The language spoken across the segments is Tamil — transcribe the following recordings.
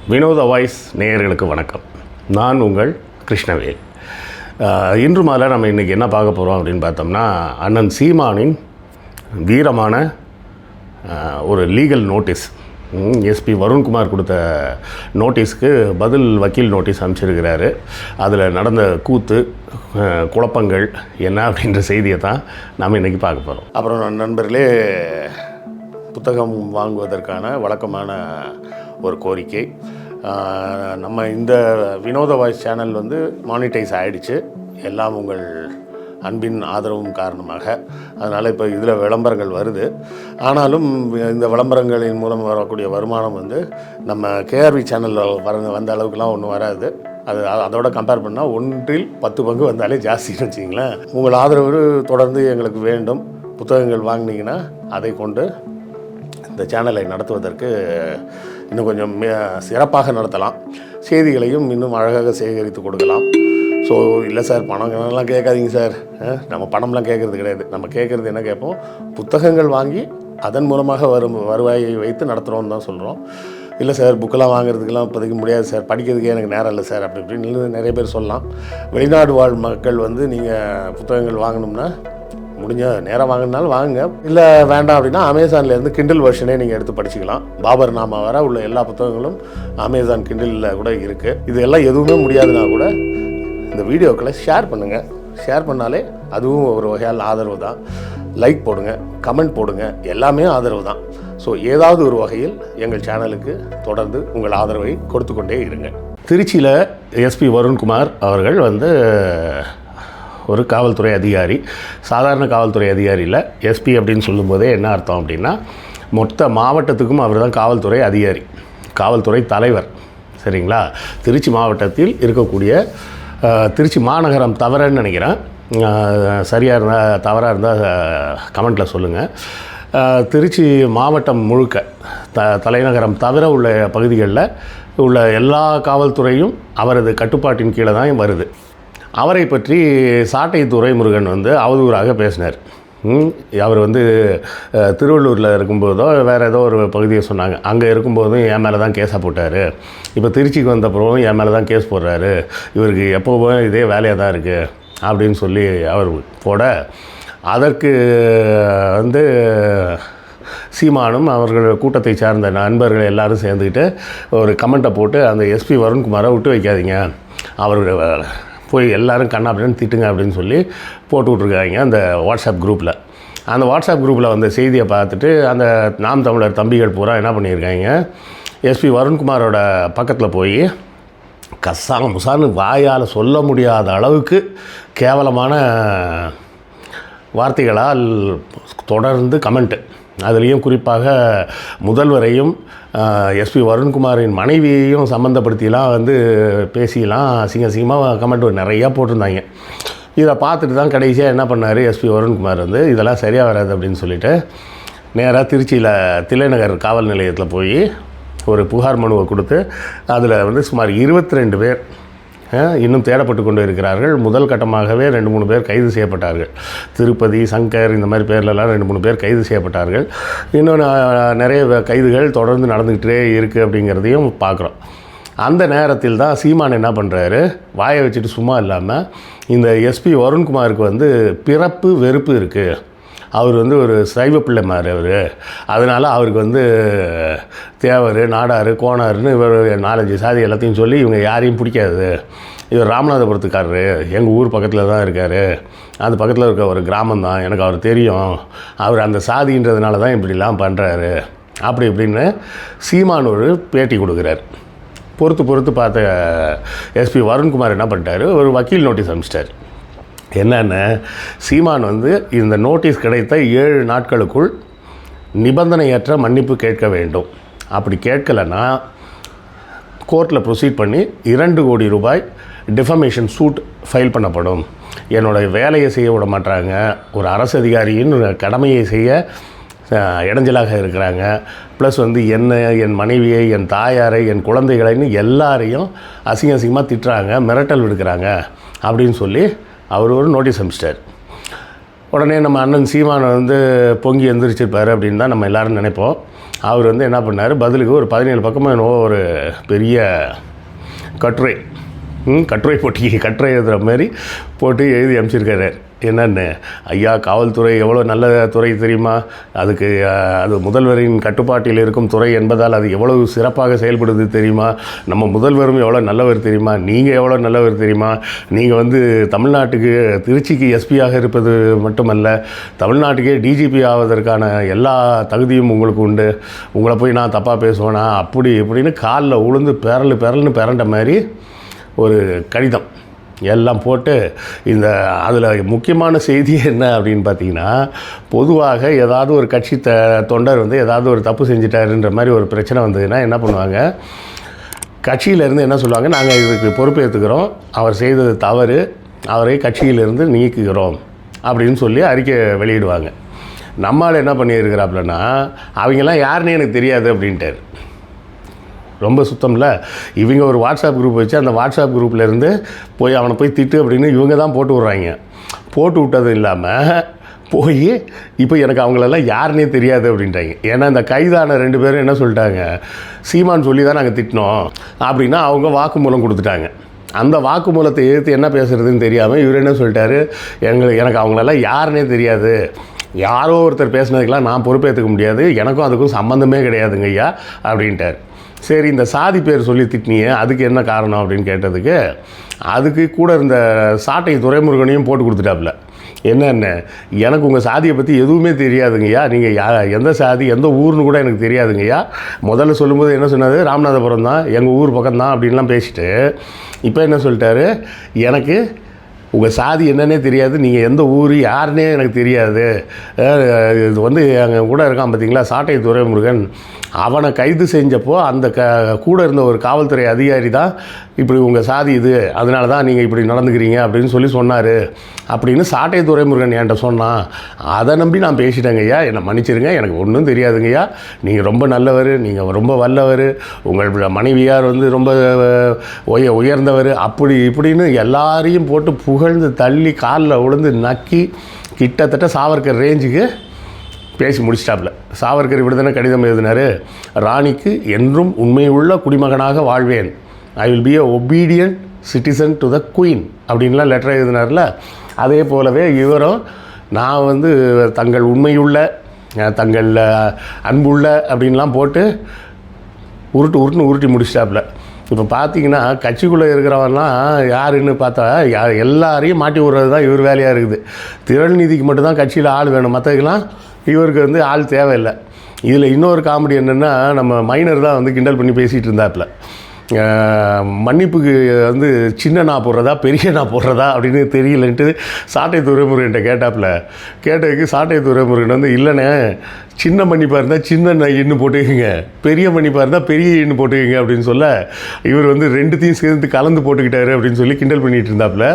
வினோத வாய்ஸ் நேயர்களுக்கு வணக்கம். நான் உங்கள் கிருஷ்ணவேல். இன்று மாலை நம்ம இன்றைக்கி என்ன பார்க்க போகிறோம் அப்படின்னு பார்த்தோம்னா, அண்ணன் சீமானின் வீரமான ஒரு லீகல் நோட்டீஸ், எஸ்பி வருண்குமார் கொடுத்த நோட்டீஸ்க்கு பதில் வக்கீல் நோட்டீஸ் அனுப்பிச்சிருக்கிறாரு. அதில் நடந்த கூத்து குழப்பங்கள் என்ன அப்படின்ற செய்தியை தான் நாம் இன்றைக்கி பார்க்க போகிறோம். அப்புறம் நண்பர்களே, புத்தகம் வாங்குவதற்கான வழக்கமான ஒரு கோரிக்கை. நம்ம இந்த வினோத வாய்ஸ் சேனல் மானிட்டைஸ் ஆகிடுச்சு, எல்லாம் உங்கள் அன்பின் ஆதரவும் காரணமாக. அதனால் இப்போ இதில் விளம்பரங்கள் வருது. ஆனாலும் இந்த விளம்பரங்களின் மூலம் வரக்கூடிய வருமானம் நம்ம கேஆர்வி சேனலில் வந்த அளவுக்குலாம் ஒன்றும் வராது. அதோட கம்பேர் பண்ணால் 1/10 பங்கு வந்தாலே ஜாஸ்தின்னு வச்சிங்களேன். உங்கள் ஆதரவு தொடர்ந்து எங்களுக்கு வேண்டும். புத்தகங்கள் வாங்கினீங்கன்னா அதை கொண்டு இந்த சேனலை நடத்துவதற்கு இன்னும் கொஞ்சம் சிறப்பாக நடத்தலாம். செய்திகளையும் இன்னும் அழகாக சேகரித்து கொடுக்கலாம். ஸோ இல்லை சார், பணம்லாம் கேட்காதீங்க சார். நம்ம பணம்லாம் கேட்குறது கிடையாது. நம்ம கேட்குறது என்ன கேட்போம், புத்தகங்கள் வாங்கி அதன் மூலமாக வருவாயை வைத்து நடத்துகிறோன்னு தான் சொல்கிறோம். இல்லை சார், புக்கெல்லாம் வாங்குறதுக்கெல்லாம் இப்போதைக்கு முடியாது சார், படிக்கிறதுக்கே எனக்கு நேரம் இல்லை சார் அப்படி இப்படின்னு நிறைய பேர் சொல்லலாம். வெளிநாடு வாழ் மக்கள் நீங்கள் புத்தகங்கள் வாங்கணும்னா முடிஞ்ச நேரம் வாங்கினாலும் வாங்குங்க. இல்லை வேண்டாம் அப்படின்னா அமேசான்லேருந்து கிண்டில் வெர்ஷனே நீங்கள் எடுத்து படிச்சுக்கலாம். பாபர் நாமா வர உள்ள எல்லா புத்தகங்களும் அமேசான் கிண்டிலில் கூட இருக்குது. இது எல்லாம் எதுவுமே முடியாதுன்னா கூட இந்த வீடியோக்களை ஷேர் பண்ணுங்கள். ஷேர் பண்ணாலே அதுவும் ஒரு வகையால் ஆதரவு தான். லைக் போடுங்க, கமெண்ட் போடுங்க, எல்லாமே ஆதரவு தான். ஸோ ஏதாவது ஒரு வகையில் எங்கள் சேனலுக்கு தொடர்ந்து உங்கள் ஆதரவை கொடுத்து கொண்டே இருங்க. திருச்சியில் எஸ்பி வருண்குமார் அவர்கள் ஒரு காவல்துறை அதிகாரி, சாதாரண காவல்துறை அதிகாரி இல்லை. எஸ்பி அப்படின்னு சொல்லும்போதே என்ன அர்த்தம் அப்படின்னா, மொத்த மாவட்டத்துக்கும் அவர் தான் காவல்துறை அதிகாரி, காவல்துறை தலைவர். சரிங்களா? திருச்சி மாவட்டத்தில் இருக்கக்கூடிய திருச்சி மாநகரம் தவறுன்னு நினைக்கிறேன், சரியாக இருந்தால் தவறாக இருந்தால் கமெண்ட்டில் சொல்லுங்கள். திருச்சி மாவட்டம் முழுக்க தலைநகரம் தவிர உள்ள பகுதிகளில் உள்ள எல்லா காவல்துறையும் அவரது கட்டுப்பாட்டின் கீழே தான் வருது. அவரை பற்றி சாட்டை துரைமுருகன் அவதூறாக பேசினார். அவர் திருவள்ளூரில் இருக்கும்போதோ வேறு ஏதோ ஒரு பகுதியை சொன்னாங்க, அங்கே இருக்கும்போதும் என் மேலே தான் கேஸாக போட்டார். இப்போ திருச்சிக்கு வந்தப்பறம் என் மேலே தான் கேஸ் போடுறாரு, இவருக்கு எப்போவும் இதே வேலையாக தான் இருக்குது அப்படின்னு சொல்லி அவர் போட, அதற்கு சீமானும் அவர்கள் கூட்டத்தை சார்ந்த நண்பர்கள் எல்லோரும் சேர்ந்துக்கிட்டு ஒரு கமெண்ட்டை போட்டு, அந்த எஸ்பி வருண்குமாரை விட்டு வைக்காதீங்க, அவர் போய் எல்லோரும் கண்ணா அப்படின்னு திட்டுங்க அப்படின்னு சொல்லி போட்டு விட்ருக்காங்க அந்த வாட்ஸ்அப் குரூப்பில். அந்த வாட்ஸ்அப் குரூப்பில் வந்த செய்தியை பார்த்துட்டு அந்த நாம் தமிழர் தம்பிகள் பூரா என்ன பண்ணியிருக்காங்க, எஸ்பி வருண்குமாரோட பக்கத்தில் போய் முசான்னு வாயால் சொல்ல முடியாத அளவுக்கு கேவலமான வார்த்தைகளால் தொடர்ந்து கமெண்ட்டு. அதுலேயும் குறிப்பாக முதல்வரையும் எஸ்பி வருண்குமாரின் மனைவியையும் சம்மந்தப்படுத்திலாம் பேசியெல்லாம் அசிங்கமாக கமெண்ட் நிறையா போட்டிருந்தாங்க. இதை பார்த்துட்டு தான் கடைசியாக என்ன பண்ணார் எஸ்பி வருண்குமார், இதெல்லாம் சரியாக வராது அப்படின்னு சொல்லிவிட்டு நேராக திருச்சியில் தில்லைநகர் காவல் நிலையத்தில் போய் ஒரு புகார் மனுவை கொடுத்து அதில் சுமார் 22 பேர் இன்னும் தேடப்பட்டு கொண்டு இருக்கிறார்கள். முதல் கட்டமாகவே 2-3 பேர் கைது செய்யப்பட்டார்கள். திருப்பதி, சங்கர், இந்த மாதிரி பேர்லலாம் 2-3 பேர் கைது செய்யப்பட்டார்கள். இன்னும் நிறைய கைதுகள் தொடர்ந்து நடந்துக்கிட்டே இருக்குது அப்படிங்கிறதையும் பார்க்குறோம். அந்த நேரத்தில் தான் சீமான் என்ன பண்ணுறாரு, வாயை வச்சுட்டு சும்மா இல்லாமல் இந்த எஸ்பி வருண்குமாருக்கு பிறப்பு வெறுப்பு இருக்குது, அவர் ஒரு சைவ பிள்ளை மாதிரி அவர், அதனால் அவருக்கு தேவர், நாடார், கோணாருன்னு இவர் 4-5 சாதி எல்லாத்தையும் சொல்லி இவங்க யாரையும் பிடிக்காது. இவர் ராமநாதபுரத்துக்காரரு, எங்கள் ஊர் பக்கத்தில் தான் இருக்கார், அது பக்கத்தில் இருக்க ஒரு கிராமம் தான், எனக்கு அவர் தெரியும், அவர் அந்த சாதின்றதுனால தான் இப்படிலாம் பண்ணுறாரு அப்படி இப்படின்னு சீமான் ஒரு பேட்டி கொடுக்குறார். பொறுத்து பார்த்த எஸ்பி வருண்குமார் என்ன பண்ணிட்டார், ஒரு வக்கீல் நோட்டீஸ் அனுப்பிச்சிட்டார். என்னென்ன, சீமான் இந்த நோட்டீஸ் கிடைத்த 7 நாட்களுக்குள் நிபந்தனையற்ற மன்னிப்பு கேட்க வேண்டும். அப்படி கேட்கலைன்னா கோர்ட்டில் ப்ரொசீட் பண்ணி 2 கோடி ரூபாய் டிஃபமேஷன் சூட் ஃபைல் பண்ணப்படும். என்னோடய வேலையை செய்ய விட மாட்டாங்க, ஒரு அரசு அதிகாரியின் கடமையை செய்ய இடைஞ்சலாக இருக்கிறாங்க, ப்ளஸ் என்னை, என் மனைவியை, என் தாயாரை, என் குழந்தைகளைன்னு எல்லாரையும் அசிங்கமாக திட்டுறாங்க, மிரட்டல் விடுக்கிறாங்க அப்படின்னு சொல்லி அவர் ஒரு நோட்டீஸ் அனுப்பிச்சிட்டார். உடனே நம்ம அண்ணன் சீமானை வந்து பொங்கி எந்திரிச்சிருப்பார் அப்படின்னு தான் நம்ம எல்லோரும் நினைப்போம். அவர் வந்து என்ன பண்ணார், பதிலுக்கு ஒரு 17 பக்கமாக என்னவோ ஒரு பெரிய கட்டுரை எழுதுகிற மாதிரி போட்டு எழுதி அனுப்பிச்சிருக்காரு. என்னென்னு, ஐயா காவல்துறை எவ்வளோ நல்ல துறை தெரியுமா, அது முதல்வரின் கட்டுப்பாட்டில் இருக்கும் துறை என்பதால் அது எவ்வளவு சிறப்பாக செயல்படுது தெரியுமா, நம்ம முதல்வரும் எவ்வளோ நல்லவர் தெரியுமா, நீங்கள் எவ்வளோ நல்லவர் தெரியுமா, நீங்கள் வந்து தமிழ்நாட்டுக்கு திருச்சிக்கு எஸ்பியாக இருப்பது மட்டுமல்ல, தமிழ்நாட்டுக்கே டிஜிபி ஆவதற்கான எல்லா தகுதியும் உங்களுக்கு உண்டு, உங்களை போய் நான் தப்பாக பேசுவேனா அப்படி இப்படின்னு காலில் உளுந்து பெரல்னு பிறண்ட மாதிரி ஒரு கடிதம் எல்லாம் போட்டு அதில் முக்கியமான செய்தி என்ன அப்படின்னு பார்த்தீங்கன்னா, பொதுவாக ஏதாவது ஒரு கட்சி தொண்டர் வந்து ஏதாவது ஒரு தப்பு செஞ்சிட்டாருன்ற மாதிரி ஒரு பிரச்சனை வந்ததுன்னா என்ன பண்ணுவாங்க, கட்சியிலேருந்து என்ன சொல்லுவாங்க, நாங்கள் இதுக்கு பொறுப்பேற்றுக்கிறோம், அவர் செய்தது தவறு, அவரை கட்சியிலிருந்து நீக்குகிறோம் அப்படின்னு சொல்லி அறிக்கை வெளியிடுவாங்க. நம்மால் என்ன பண்ணியிருக்கிறாப்புலன்னா, அவங்கெல்லாம் யாருன்னு எனக்கு தெரியாது அப்படின்ட்டார். ரொம்ப சுத்தம்ல. இவங்க ஒரு வாட்ஸ்அப் குரூப் வச்சு அந்த வாட்ஸ்அப் குரூப்லேருந்து அவனை போய் திட்டு அப்படின்னு இவங்க தான் போட்டு விட்றாங்க. போட்டு விட்டது இல்லாமல் இப்போ எனக்கு அவங்களெல்லாம் யாருன்னே தெரியாது அப்படின்ட்டாங்க. ஏன்னா இந்த கைதான 2 பேரும் என்ன சொல்லிட்டாங்க, சீமான் சொல்லி தான் நாங்கள் திட்டினோம் அப்படின்னா அவங்க வாக்குமூலம் கொடுத்துட்டாங்க. அந்த வாக்குமூலத்தை எதிர்த்து என்ன பேசுகிறதுன்னு தெரியாமல் இவர் என்ன சொல்லிட்டாரு, எனக்கு அவங்களெல்லாம் யாருன்னே தெரியாது, யாரோ ஒருத்தர் பேசினதுக்கெல்லாம் நான் பொறுப்பேற்றுக்க முடியாது, எனக்கும் அதுக்கும் சம்மந்தமே கிடையாதுங்க ஐயா அப்படின்ட்டார். சரி, இந்த சாதி பேர் சொல்லி திட்டினியே அதுக்கு என்ன காரணம் அப்படின்னு கேட்டதுக்கு, அதுக்கு கூட இருந்த சாட்டை துரைமுருகனையும் போட்டு கொடுத்துட்டாப்புல. என்னென்ன, எனக்கு உங்கள் சாதியை பற்றி எதுவுமே தெரியாதுங்கய்யா, நீங்கள் எந்த சாதி எந்த ஊர்னு கூட எனக்கு தெரியாதுங்கய்யா, முதல்ல சொல்லும்போது என்ன சொன்னது, ராமநாதபுரம் தான் எங்கள் ஊர் பக்கம்தான் அப்படின்லாம் பேசிட்டு இப்போ என்ன சொல்லிட்டாரு, எனக்கு உங்கள் சாதி என்னன்னே தெரியாது, நீங்கள் எந்த ஊர் யாருன்னே எனக்கு தெரியாது, இது வந்து அங்கே கூட இருக்கான் பார்த்தீங்களா சாட்டை துரைமுருகன், அவனை கைது செஞ்சப்போ அந்த கூட இருந்த ஒரு காவல்துறை அதிகாரி தான் இப்படி உங்கள் சாதி இது, அதனால தான் நீங்கள் இப்படி நடந்துக்கிறீங்க அப்படின்னு சொன்னார் அப்படின்னு சாட்டை துரைமுருகன் என்கிட்ட சொன்னான். அதை நம்பி நான் பேசிட்டேங்க ஐயா, என்னை மன்னிச்சிருங்க, எனக்கு ஒன்றும் தெரியாதுங்கய்யா, நீங்கள் ரொம்ப நல்லவர், நீங்கள் ரொம்ப வல்லவர், உங்கள் மனைவியார் வந்து ரொம்ப உயர்ந்தவர் அப்படி இப்படின்னு எல்லாரையும் போட்டு புகழ்ந்து தள்ளி காலில் விழுந்து நக்கி கிட்டத்தட்ட சாவர்கர் ரேஞ்சுக்கு பேசி முடிச்சிட்டாப்புல. சாவர்கர் இப்படி தானே கடிதம் எழுதினார், ராணிக்கு என்றும் உண்மையுள்ள குடிமகனாக வாழ்வேன், I will be a obedient citizen to the queen அப்படின்லாம் லெட்டர் எழுதினார்ல. அதே போலவே இவரும் நான் வந்து தங்கள் உண்மையுள்ள தங்கள் அன்புள்ள அப்படின்லாம் போட்டு உருட்டி முடிச்சிட்டாப்புல. இப்போ பார்த்தீங்கன்னா கட்சிக்குள்ளே இருக்கிறவன்லாம் யாருன்னு பார்த்தா எல்லாரையும் மாட்டி விடுறது தான் இவர் வேலையாக இருக்குது. திரள்நிதிக்கு மட்டும்தான் கட்சியில் ஆள் வேணும், மற்றதுக்கெல்லாம் இவருக்கு வந்து ஆள் தேவையில்லை. இதில் இன்னொரு காமெடி என்னென்னா, நம்ம மைனர் தான் வந்து கிண்டல் பண்ணி பேசிகிட்டு இருந்தாப்புல, மன்னிப்புக்கு வந்து சின்ன நான் போடுறதா பெரிய நான் போடுறதா அப்படின்னு தெரியலன்ட்டு சாட்டை துரைமுருகன்ட்ட கேட்டதுக்கு சாட்டை துரைமுருகன் வந்து, இல்லைண்ணே சின்ன மன்னிப்பாக இருந்தால் சின்ன எண்ணு போட்டுக்குங்க, பெரிய மன்னிப்பாக இருந்தால் பெரிய எண்ணு போட்டுக்குங்க அப்படின்னு சொல்ல, இவர் வந்து 2த்தையும் சேர்ந்து கலந்து போட்டுக்கிட்டாரு அப்படின்னு சொல்லி கிண்டல் பண்ணிகிட்டு இருந்தாப்புல.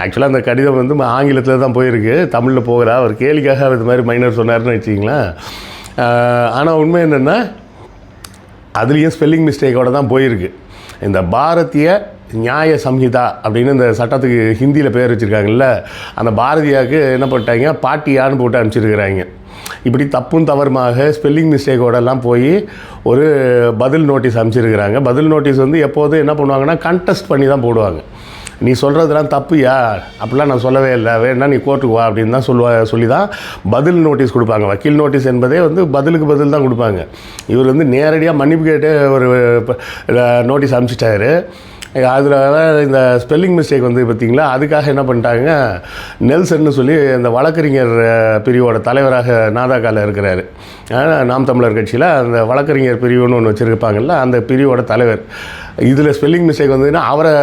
ஆக்சுவலாக அந்த கடிதம் வந்து ஆங்கிலத்தில் தான் போயிருக்கு, தமிழில் போகிறா, அவர் கேலிக்காக இது மாதிரி மைனர் சொன்னார்னு வச்சிங்களேன். ஆனால் உண்மை என்னென்னா, அதுலேயும் ஸ்பெல்லிங் மிஸ்டேக்கோடு தான் போயிருக்கு. இந்த பாரதிய நியாய சம்ஹிதா அப்படின்னு இந்த சட்டத்துக்கு ஹிந்தியில் பேர் வச்சுருக்காங்கல்ல, அந்த பாரதியாவுக்கு என்ன பண்ணிட்டாங்க, பாட்டியான்னு போட்டு அனுப்பிச்சிருக்கிறாங்க. இப்படி தப்பும் தவறுமாக ஸ்பெல்லிங் மிஸ்டேக்கோடெல்லாம் போய் ஒரு பதில் நோட்டீஸ் அனுப்பிச்சிருக்கிறாங்க. பதில் நோட்டீஸ் வந்து எப்போதும் என்ன பண்ணுவாங்கன்னா கண்டெஸ்ட் பண்ணி தான் போடுவாங்க. நீ சொல்கிறதுலாம் தப்புயா, அப்படிலாம் நான் சொல்லவே இல்லை, வேணா நீ கோர்ட்டுக்கு வா அப்படின்னு தான் சொல்லி தான் பதில் நோட்டீஸ் கொடுப்பாங்க. வக்கீல் நோட்டீஸ் என்பதே வந்து பதிலுக்கு பதில் தான் கொடுப்பாங்க. இவர் வந்து நேரடியாக மன்னிப்பு கேட்டு ஒரு நோட்டீஸ் அனுப்பிச்சிட்டாரு. அதில் இந்த ஸ்பெல்லிங் மிஸ்டேக் வந்து பார்த்திங்களா, அதுக்காக என்ன பண்ணிட்டாங்க, நெல்சன்னு சொல்லி இந்த வழக்கறிஞர் பிரிவோட தலைவராக நாதாக்காவில் இருக்கிறாரு, நாம் தமிழர் கட்சியில் அந்த வழக்கறிஞர் பிரிவுன்னு ஒன்று வச்சுருப்பாங்கல்ல, அந்த பிரிவோட தலைவர். இதில் ஸ்பெல்லிங் மிஸ்டேக் வந்ததுன்னா அவரை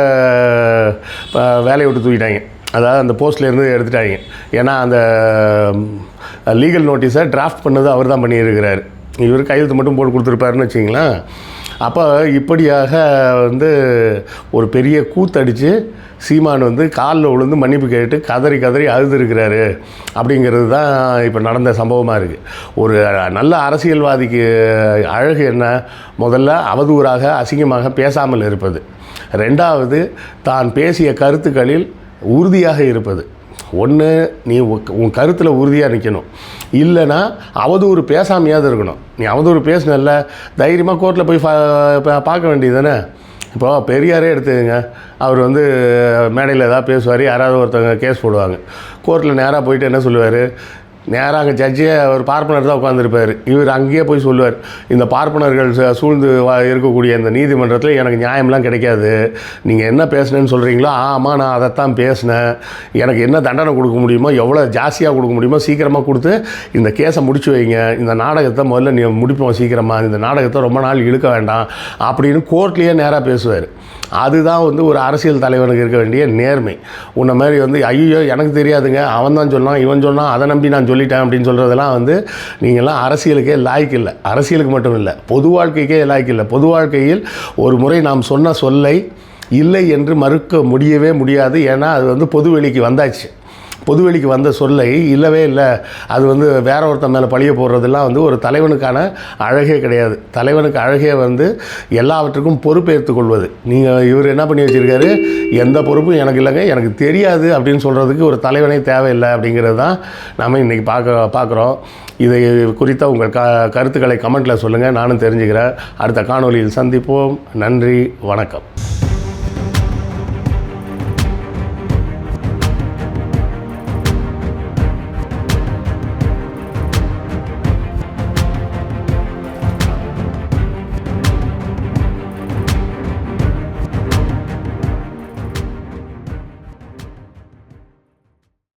வேலையை விட்டு தூக்கிட்டாங்க, அதாவது அந்த போஸ்ட்லேருந்து எடுத்துட்டாங்க. ஏன்னா அந்த லீகல் நோட்டீஸை டிராஃப்ட் பண்ணது அவர் தான் பண்ணியிருக்கிறார், இவர் கையெழுத்து மட்டும் போட்டு கொடுத்துருப்பாருன்னு வச்சிங்களேன். அப்போ இப்படியாக வந்து ஒரு பெரிய கூத்தடித்து சீமான் வந்து காலில் விழுந்து மன்னிப்பு கேட்டு கதறி அழுதுருக்கிறாரு அப்படிங்கிறது தான் இப்போ நடந்த சம்பவமாக இருக்குது. ஒரு நல்ல அரசியல்வாதிக்கு அழகு என்ன, முதல்ல அவதூறாக அசிங்கமாக பேசாமல் இருப்பது, ரெண்டாவது தான் பேசிய கருத்துக்களில் உறுதியாக இருப்பது, ஒன்று நீ உன் கருத்தில் உறுதியாக நிற்கணும், இல்லைன்னா அவதூறு பேசாமையாவது இருக்கணும். நீ அவதூறு பேசினல்ல, தைரியமாக கோர்ட்டில் போய் பார்க்க வேண்டியது தானே. இப்போது பெரியாரே எடுத்துக்கங்க, அவர் வந்து மேடையில் ஏதாவது பேசுவார், யாராவது ஒருத்தவங்க கேஸ் போடுவாங்க, கோர்ட்டில் நேராக போயிட்டு என்ன சொல்லுவார், நேராக அங்கே ஜட்ஜே ஒரு பார்ப்பனர் தான் உட்காந்துருப்பார். இவர் அங்கேயே போய் சொல்லுவார், இந்த பார்ப்பனர்கள் சூழ்ந்து இருக்கக்கூடிய இந்த நீதிமன்றத்தில் எனக்கு நியாயம்லாம் கிடைக்காது, நீங்கள் என்ன பேசுனேன்னு சொல்கிறீங்களோ, ஆமாம் நான் அதைத்தான் பேசினேன், எனக்கு என்ன தண்டனை கொடுக்க முடியுமோ, எவ்வளோ ஜாஸ்தியாக கொடுக்க முடியுமோ சீக்கிரமாக கொடுத்து இந்த கேஸை முடிச்சு வைங்க, இந்த நாடகத்தை முதல்ல நீ முடிப்போம் சீக்கிரமாக, இந்த நாடகத்தை ரொம்ப நாள் இழுக்க வேண்டாம் அப்படின்னு கோர்ட்லேயே நேராக பேசுவார். அதுதான் வந்து ஒரு அரசியல் தலைவனுக்கு இருக்க வேண்டிய நேர்மை. உன்னை மாதிரி வந்து ஐயோ எனக்கு தெரியாதுங்க, அவன் தான் சொன்னான், இவன் சொன்னான், அதை நம்பி நான் சொல்லிட்டேன் அப்படின்னு சொல்கிறதெல்லாம் வந்து நீங்கள்லாம் அரசியலுக்கே லாய்க்கு இல்லை. அரசியலுக்கு மட்டும் இல்லை, பொது வாழ்க்கைக்கே லாய்க்கு இல்லை. பொது வாழ்க்கையில் ஒரு முறை நாம் சொன்ன சொல்லை இல்லை என்று மறுக்க முடியவே முடியாது. ஏன்னா அது வந்து பொதுவெளிக்கு வந்தாச்சு. பொதுவெளிக்கு வந்த சொல்லை இல்லவே இல்லை, அது வந்து வேற ஒருத்தன் மேலே பழிய போடுறதெல்லாம் வந்து ஒரு தலைவனுக்கான அழகே கிடையாது. தலைவனுக்கு அழகே வந்து எல்லாவற்றுக்கும் பொறுப்பேற்றுக் கொள்வது. நீங்கள் இவர் என்ன பண்ணி வச்சுருக்காரு, எந்த பொறுப்பும் எனக்கு இல்லைங்க, எனக்கு தெரியாது அப்படின்னு சொல்கிறதுக்கு ஒரு தலைவனே தேவையில்லை அப்படிங்கிறது தான் நம்ம இன்றைக்கி பார்க்குறோம். இதை குறித்த உங்கள் கருத்துக்களை கமெண்ட்டில் சொல்லுங்கள், நானும் தெரிஞ்சுக்கிறேன். அடுத்த காணொலியில் சந்திப்போம். நன்றி, வணக்கம்.